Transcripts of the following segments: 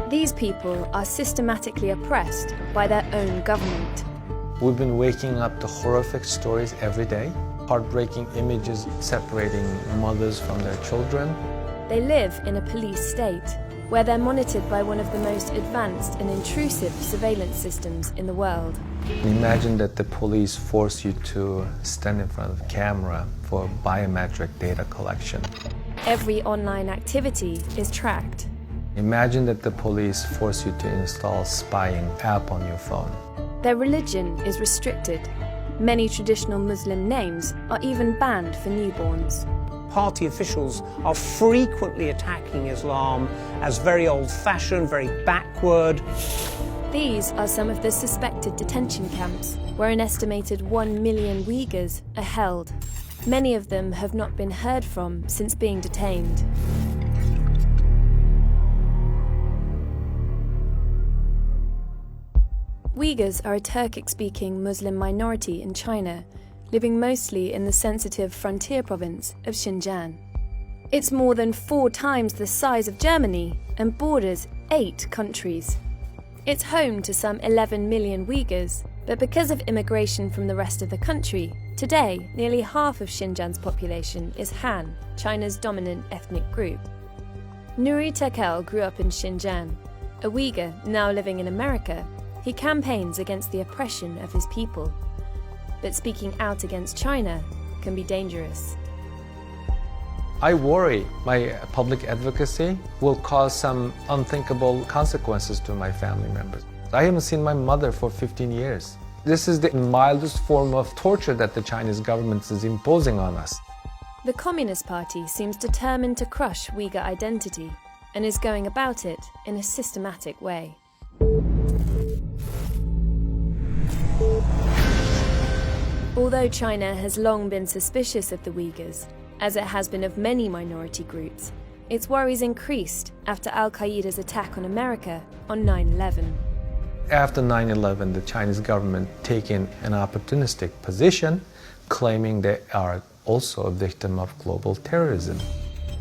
These people are systematically oppressed by their own government. We've been waking up to horrific stories every day, heartbreaking images separating mothers from their children. They live in a police state, where they're monitored by one of the most advanced and intrusive surveillance systems in the world. Imagine that the police force you to stand in front of a camera for biometric data collection. Every online activity is tracked. Imagine that the police force you to install a spying app on your phone. Their religion is restricted. Many traditional Muslim names are even banned for newborns. Party officials are frequently attacking Islam as very old-fashioned, very backward. These are some of the suspected detention camps, where an estimated 1 million Uyghurs are held. Many of them have not been heard from since being detained. Uyghurs are a Turkic-speaking Muslim minority in China, living mostly in the sensitive frontier province of Xinjiang. It's more than 4 times the size of Germany and borders 8 countries. It's home to some 11 million Uyghurs, but because of immigration from the rest of the country, today nearly half of Xinjiang's population is Han, China's dominant ethnic group. Nuri Tekel grew up in Xinjiang. A Uyghur now living in America, he campaigns against the oppression of his people. But speaking out against China can be dangerous. I worry my public advocacy will cause some unthinkable consequences to my family members. I haven't seen my mother for 15 years. This is the mildest form of torture that the Chinese government is imposing on us. The Communist Party seems determined to crush Uyghur identity and is going about it in a systematic way. Although China has long been suspicious of the Uyghurs, as it has been of many minority groups, its worries increased after Al-Qaeda's attack on America on 9/11. After 9/11, the Chinese government taking an opportunistic position, claiming they are also a victim of global terrorism.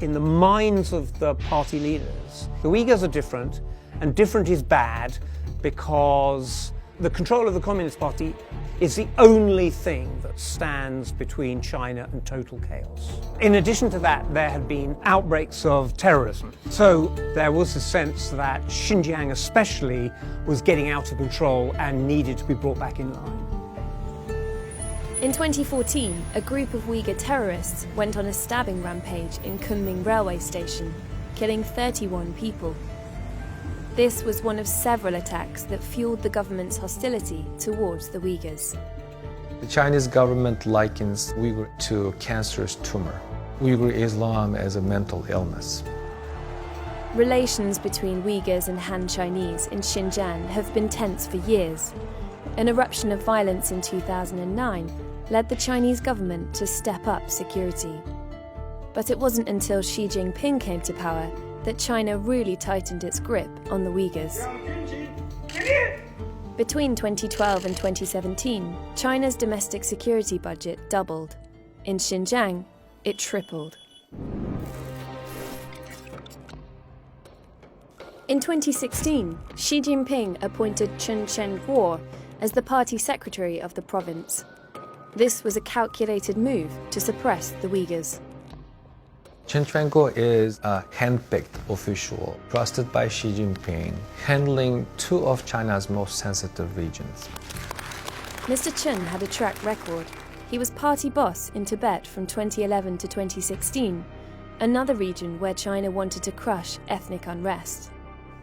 In the minds of the party leaders, the Uyghurs are different, and different is bad because the control of the Communist Party is the only thing that stands between China and total chaos. In addition to that, there had been outbreaks of terrorism. So there was a sense that Xinjiang especially was getting out of control and needed to be brought back in line. In 2014, a group of Uyghur terrorists went on a stabbing rampage in Kunming railway station, killing 31 people. This was one of several attacks that fueled the government's hostility towards the Uyghurs. The Chinese government likens Uyghur to a cancerous tumor, Uyghur Islam as a mental illness. Relations between Uyghurs and Han Chinese in Xinjiang have been tense for years. An eruption of violence in 2009 led the Chinese government to step up security. But it wasn't until Xi Jinping came to power that China really tightened its grip on the Uyghurs. Between 2012 and 2017, China's domestic security budget doubled. In Xinjiang, it tripled. In 2016, Xi Jinping appointed Chen Cheng-kuo as the party secretary of the province. This was a calculated move to suppress the Uyghurs. Chen Cheng-kuo is a hand-picked official trusted by Xi Jinping, handling 2 of China's most sensitive regions. Mr. Chen had a track record. He was party boss in Tibet from 2011 to 2016, another region where China wanted to crush ethnic unrest.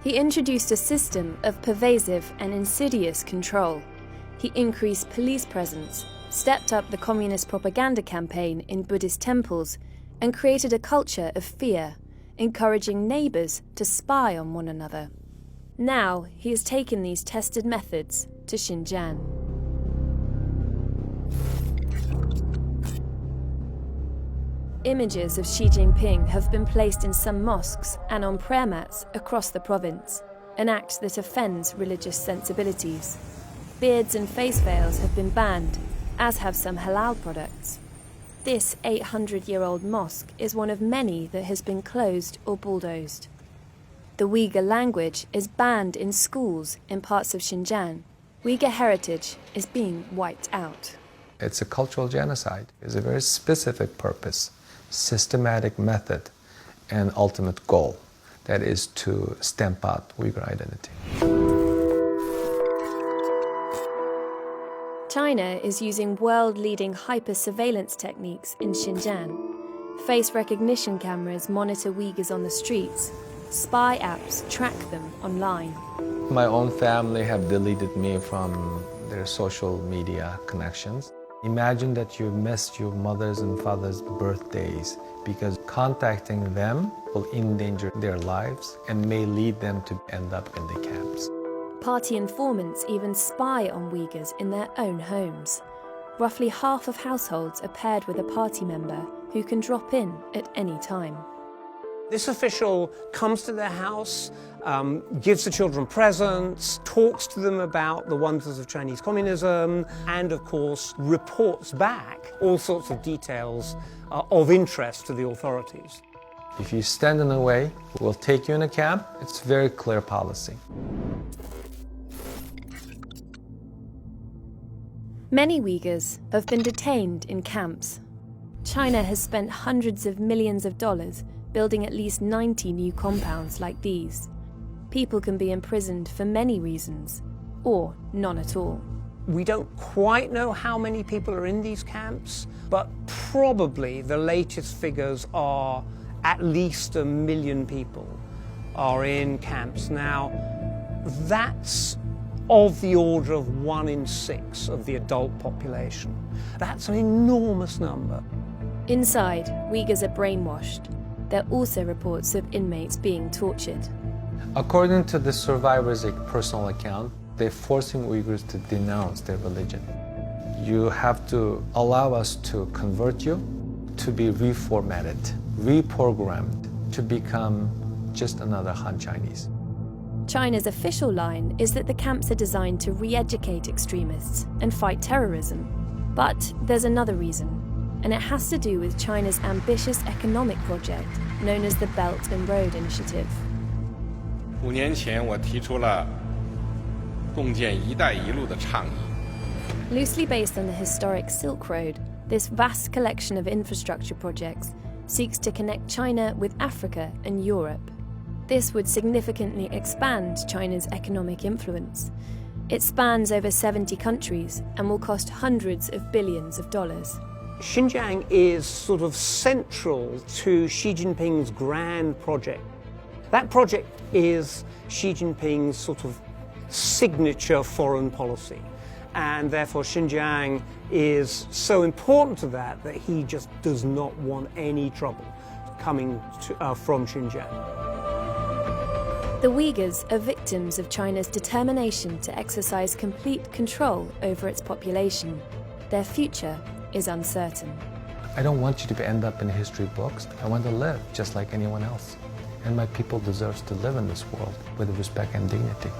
He introduced a system of pervasive and insidious control. He increased police presence, stepped up the communist propaganda campaign in Buddhist temples, and created a culture of fear, encouraging neighbours to spy on one another. Now he has taken these tested methods to Xinjiang. Images of Xi Jinping have been placed in some mosques and on prayer mats across the province, an act that offends religious sensibilities. Beards and face veils have been banned, as have some halal products. This 800-year-old mosque is one of many that has been closed or bulldozed. The Uyghur language is banned in schools in parts of Xinjiang. Uyghur heritage is being wiped out. It's a cultural genocide. It's a very specific purpose, systematic method, and ultimate goal. That is to stamp out Uyghur identity. China is using world-leading hyper-surveillance techniques in Xinjiang. Face recognition cameras monitor Uyghurs on the streets. Spy apps track them online. My own family have deleted me from their social media connections. Imagine that you missed your mother's and father's birthdays because contacting them will endanger their lives and may lead them to end up in the camps. Party informants even spy on Uyghurs in their own homes. Roughly half of households are paired with a party member who can drop in at any time. This official comes to their house, gives the children presents, talks to them about the wonders of Chinese communism, and of course reports back all sorts of details of interest to the authorities. If you stand in the way, we'll take you in a camp. It's very clear policy. Many Uyghurs have been detained in camps. China has spent hundreds of millions of dollars building at least 90 new compounds like these. People can be imprisoned for many reasons, or none at all. We don't quite know how many people are in these camps, but probably the latest figures are at least 1 million people are in camps. Now, that's of the order of 1 in 6 of the adult population. That's an enormous number. Inside, Uyghurs are brainwashed. There are also reports of inmates being tortured. According to the survivors' personal account, they're forcing Uyghurs to denounce their religion. You have to allow us to convert you to be reformatted, reprogrammed to become just another Han Chinese. China's official line is that the camps are designed to re-educate extremists and fight terrorism. But there's another reason, and it has to do with China's ambitious economic project known as the Belt and Road Initiative. 5年前，我提出了共建“一带一路”的倡议。 Loosely based on the historic Silk Road, this vast collection of infrastructure projects seeks to connect China with Africa and Europe. This would significantly expand China's economic influence. It spans over 70 countries and will cost hundreds of billions of dollars. Xinjiang is sort of central to Xi Jinping's grand project. That project is Xi Jinping's sort of signature foreign policy. And therefore Xinjiang is so important to that that he just does not want any trouble coming from Xinjiang. The Uyghurs are victims of China's determination to exercise complete control over its population. Their future is uncertain. I don't want you to end up in history books. I want to live just like anyone else. And my people deserve to live in this world with respect and dignity.